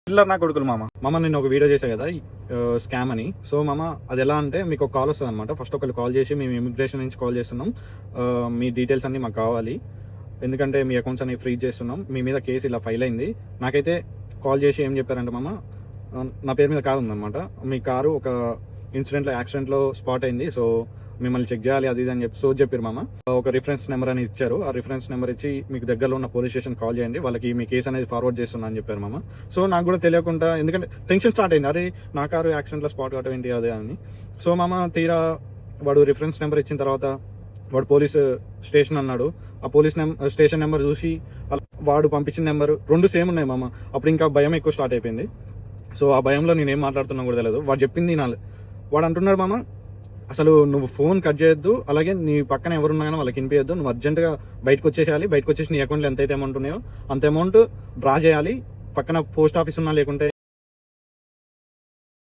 చిల్లర్ నా కొడుకులు మామ నేను ఒక వీడియో చేశా కదా స్కామ్ అని. సో మామ అది ఎలా అంటే మీకు ఒక కాల్ వస్తుంది అనమాట. ఫస్ట్ ఒకళ్ళు కాల్ చేసి మేము ఇమిగ్రేషన్ నుంచి కాల్ చేస్తున్నాం, మీ డీటెయిల్స్ అన్ని మాకు కావాలి, ఎందుకంటే మీ అకౌంట్స్ అన్ని ఫ్రీజ్ చేస్తున్నాం, మీ మీద కేసు ఇలా ఫైల్ అయింది. నాకైతే కాల్ చేసి ఏం చెప్పారంటే మామ, నా పేరు మీద కారు ఉందన్నమాట, మీ కారు ఒక యాక్సిడెంట్లో స్పాట్ అయింది, సో మిమ్మల్ని చెక్ చేయాలి అది ఇది అని చెప్పారు మామ. ఒక రిఫరెన్స్ నెంబర్ అని ఇచ్చారు. ఆ రిఫరెన్స్ నెంబర్ ఇచ్చి మీకు దగ్గరలో ఉన్న పోలీస్ స్టేషన్ కాల్ చేయండి, వాళ్ళకి మీ కేసు అనేది ఫార్వర్డ్ చేస్తున్నా అని చెప్పారు మామ. సో నాకు కూడా తెలియకుండా, ఎందుకంటే టెన్షన్ స్టార్ట్ అయింది, అరే నా కారు యాక్సిడెంట్లో స్పాట్ కావటం ఏంటి అదే అని. సో మామ తీరా వాడు రిఫరెన్స్ నెంబర్ ఇచ్చిన తర్వాత వాడు పోలీస్ స్టేషన్ అన్నాడు. ఆ పోలీస్ స్టేషన్ నెంబర్ చూసి వాడు పంపించిన నెంబర్ రెండు సేమ్ ఉన్నాయి మామ. అప్పుడు ఇంకా భయం ఎక్కువ స్టార్ట్ అయిపోయింది. సో ఆ భయంలో నేనేం మాట్లాడుతున్నా కూడా తెలియదు. వాడు చెప్పింది వాడు అంటున్నాడు మామ, అసలు నువ్వు ఫోన్ కట్ చేయొద్దు, అలాగే నీ పక్కన ఎవరున్నా కానీ వాళ్ళకి వినిపించద్దు, నువ్వు అర్జెంట్గా బయటకు వచ్చేసేయాలి, బయటకు వచ్చేసి నీ అకౌంట్లో ఎంతైతే అమౌంట్ ఉన్నాయో అంత అమౌంట్ డ్రా చేయాలి, పక్కన పోస్ట్ ఆఫీస్ ఉన్నా లేకుంటే